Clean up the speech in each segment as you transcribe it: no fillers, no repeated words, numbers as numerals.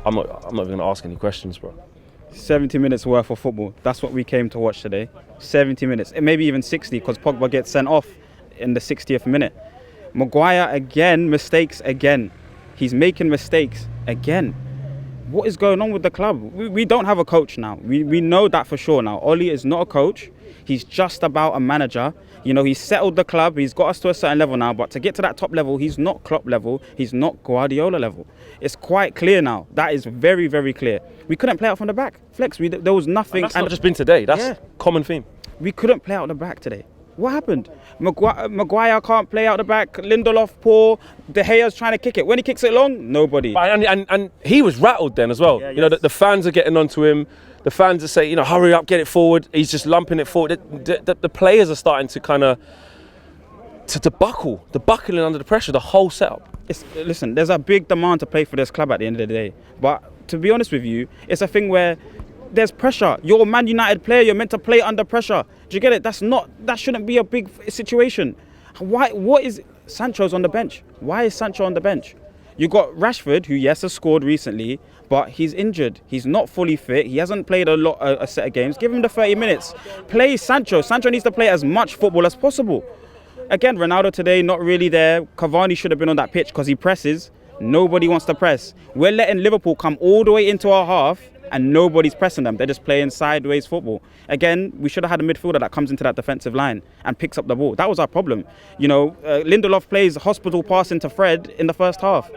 I'm not even going to ask any questions, bro. 70 minutes worth of football. That's what we came to watch today. 70 minutes, maybe even 60, because Pogba gets sent off in the 60th minute. Maguire again, mistakes again. He's making mistakes again. What is going on with the club? We don't have a coach now. We know that for sure now. Oli is not a coach. He's just about a manager. You know, he's settled the club. He's got us to a certain level now. But to get to that top level, he's not Klopp level. He's not Guardiola level. It's quite clear now. That is very, very clear. We couldn't play out from the back. Flex, there was nothing. And that's not just been today. That's common theme. We couldn't play out the back today. What happened? Maguire can't play out the back. Lindelof poor. De Gea's trying to kick it. When he kicks it long, nobody. And he was rattled then as well. Yeah, you know, the fans are getting onto him. The fans are saying, you know, hurry up, get it forward. He's just lumping it forward. The players are starting to kind of to buckle. They're buckling under the pressure. The whole setup. Listen, there's a big demand to play for this club at the end of the day. But to be honest with you, it's a thing where there's pressure. You're a Man United player. You're meant to play under pressure. Do you get it? That shouldn't be a big situation. What is Sancho's on the bench? Why is Sancho on the bench? You got Rashford, who yes has scored recently, but he's injured. He's not fully fit. He hasn't played a set of games. Give him the 30 minutes. Play Sancho. Sancho needs to play as much football as possible. Again, Ronaldo today not really there. Cavani should have been on that pitch because he presses. Nobody wants to press. We're letting Liverpool come all the way into our half and nobody's pressing them. They're just playing sideways football. Again, we should have had a midfielder that comes into that defensive line and picks up the ball. That was our problem. You know, Lindelof plays hospital pass into Fred in the first half.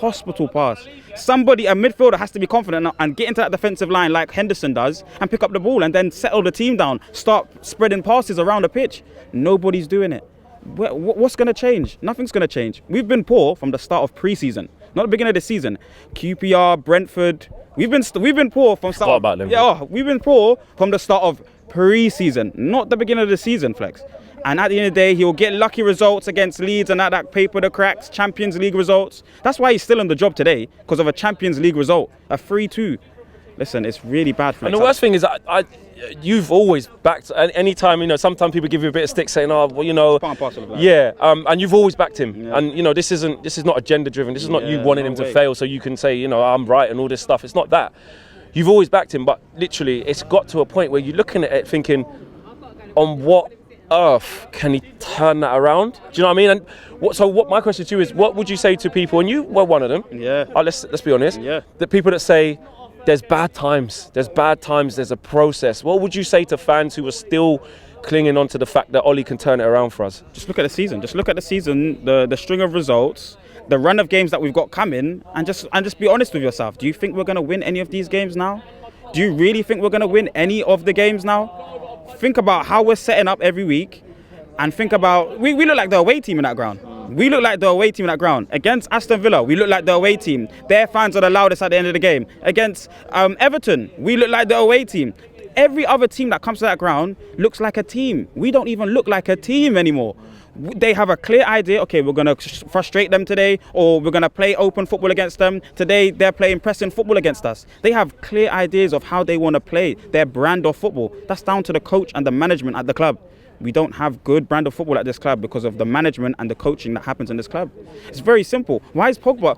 Hospital pass. A midfielder has to be confident and get into that defensive line like Henderson does and pick up the ball and then settle the team down. Start spreading passes around the pitch. Nobody's doing it. What's going to change? Nothing's going to change. We've been poor from the start of pre-season, not the beginning of the season. QPR, Brentford. We've been poor from start. About them. We've been poor from the start of pre-season, not the beginning of the season, Flex. And at the end of the day, he'll get lucky results against Leeds and that paper the cracks, Champions League results. That's why he's still on the job today, because of a Champions League result, a 3-2. Listen, it's really bad, Flex. And the worst thing is, you've always backed. Anytime, you know, sometimes people give you a bit of stick saying, "Oh, well, you know." Yeah, and you've always backed him. Yeah. And you know, this is not agenda driven. This is not you wanting him to fail, so you can say, you know, I'm right and all this stuff. It's not that. You've always backed him, but literally, it's got to a point where you're looking at it thinking, on what earth can he turn that around? Do you know what I mean? And what my question to you is, what would you say to people? And you were one of them. Yeah. Let's be honest. Yeah. The people that say, there's bad times, there's a process. What would you say to fans who are still clinging on to the fact that Oli can turn it around for us? Just look at the season. The string of results, the run of games that we've got coming, and just be honest with yourself. Do you think we're going to win any of these games now? Do you really think we're going to win any of the games now? Think about how we're setting up every week, and think about, we look like the away team in that ground. We look like the away team in that ground. Against Aston Villa, we look like the away team. Their fans are the loudest at the end of the game. Against Everton, we look like the away team. Every other team that comes to that ground looks like a team. We don't even look like a team anymore. They have a clear idea, okay, we're going to frustrate them today, or we're going to play open football against them. Today, they're playing pressing football against us. They have clear ideas of how they want to play their brand of football. That's down to the coach and the management at the club. We don't have good brand of football at this club because of the management and the coaching that happens in this club. It's very simple. Why is Pogba?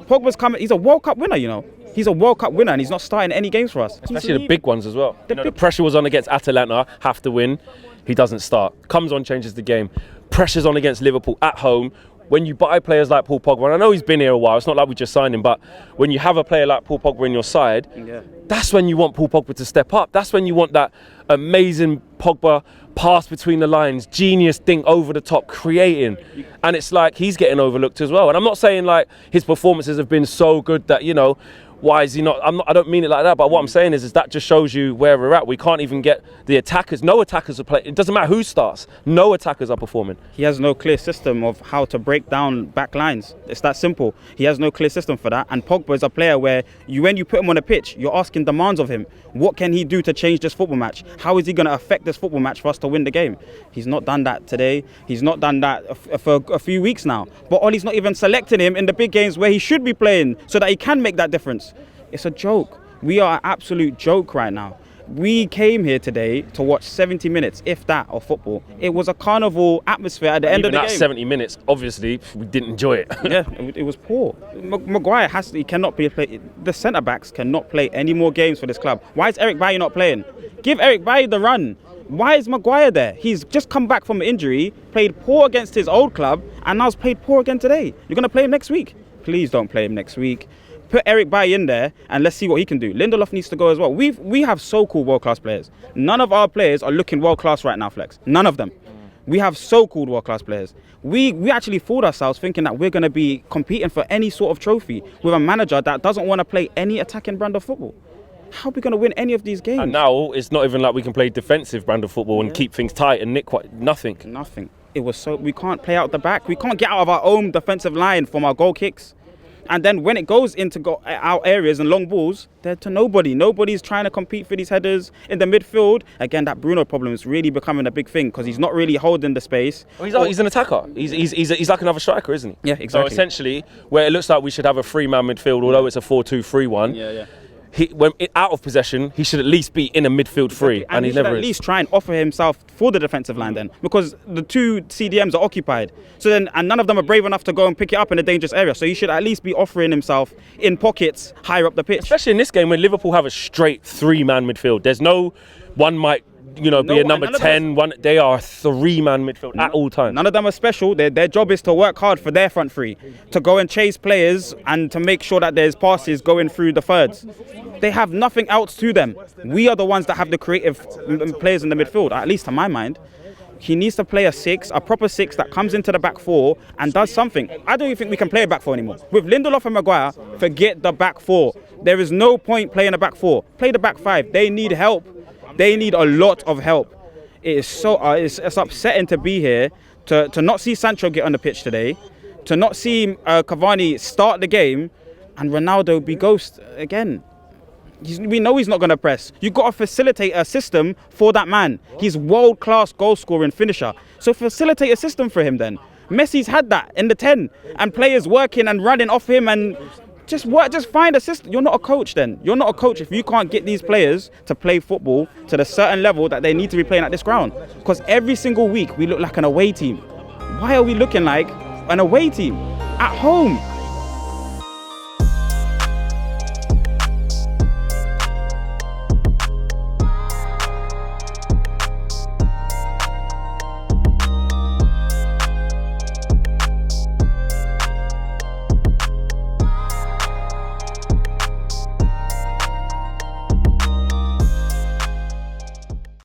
Pogba's coming? He's a World Cup winner, you know. He's a World Cup winner and he's not starting any games for us. Especially the big ones as well. The pressure was on against Atalanta, have to win. He doesn't start. Comes on, changes the game. Pressure's on against Liverpool at home. When you buy players like Paul Pogba, and I know he's been here a while, it's not like we just signed him, but when you have a player like Paul Pogba in your side, that's when you want Paul Pogba to step up. That's when you want that amazing Pogba pass between the lines, genius thing over the top, creating. And it's like he's getting overlooked as well. And I'm not saying like his performances have been so good that, you know, why is he not? I don't mean it like that, but what I'm saying is that just shows you where we're at. We can't even get the attackers. No attackers are playing. It doesn't matter who starts. No attackers are performing. He has no clear system of how to break down back lines. It's that simple. He has no clear system for that. And Pogba is a player where when you put him on a pitch, you're asking demands of him. What can he do to change this football match? How is he going to affect this football match for us to win the game? He's not done that today. He's not done that for a few weeks now. But Ollie's not even selecting him in the big games where he should be playing so that he can make that difference. It's a joke. We are an absolute joke right now. We came here today to watch 70 minutes, if that, of football. It was a carnival atmosphere at the end of the game. 70 minutes, obviously, we didn't enjoy it. Yeah, it was poor. Maguire cannot play. The centre backs cannot play any more games for this club. Why is Eric Bailly not playing? Give Eric Bailly the run. Why is Maguire there? He's just come back from an injury, played poor against his old club, and now's played poor again today. You're going to play him next week? Please don't play him next week. Put Eric Bailly in there and let's see what he can do. Lindelof needs to go as well. We have so-called world-class players. None of our players are looking world-class right now, Flex. None of them. We have so-called world-class players. We actually fooled ourselves thinking that we're going to be competing for any sort of trophy with a manager that doesn't want to play any attacking brand of football. How are we going to win any of these games? And now it's not even like we can play defensive brand of football and keep things tight and nick nothing. Nothing. It was so we can't play out the back. We can't get out of our own defensive line from our goal kicks. And then when it goes into our areas and long balls, they're to nobody. Nobody's trying to compete for these headers in the midfield. Again, that Bruno problem is really becoming a big thing because he's not really holding the space. Well, he's an attacker. He's like another striker, isn't he? Yeah, exactly. So essentially, where it looks like we should have a 3-man midfield, although it's a 4-2-3-1. Yeah. When out of possession, he should at least be in a midfield three, and he he's should never at least try and offer himself for the defensive line then, because the two CDMs are occupied. So then, and none of them are brave enough to go and pick it up in a dangerous area. So he should at least be offering himself in pockets higher up the pitch. Especially in this game when Liverpool have a straight 3-man midfield. There's no one might be a number 10. They are a 3-man midfield at all times. None of them are special. Their job is to work hard for their front three, to go and chase players and to make sure that there's passes going through the thirds. They have nothing else to them. We are the ones that have the creative players in the midfield, at least to my mind. He needs to play a proper six that comes into the back four and does something. I don't even think we can play a back four anymore. With Lindelof and Maguire, forget the back four. There is no point playing a back four. Play the back five. They need help. They need a lot of help. It is so it's upsetting to be here, to not see Sancho get on the pitch today, to not see Cavani start the game, and Ronaldo be ghost again. We know he's not going to press. You've got to facilitate a system for that man. He's world-class goal scorer and finisher. So facilitate a system for him then. Messi's had that in the 10, and players working and running off him and just find a system. You're not a coach then. You're not a coach if you can't get these players to play football to the certain level that they need to be playing at this ground. Because every single week we look like an away team. Why are we looking like an away team? At home,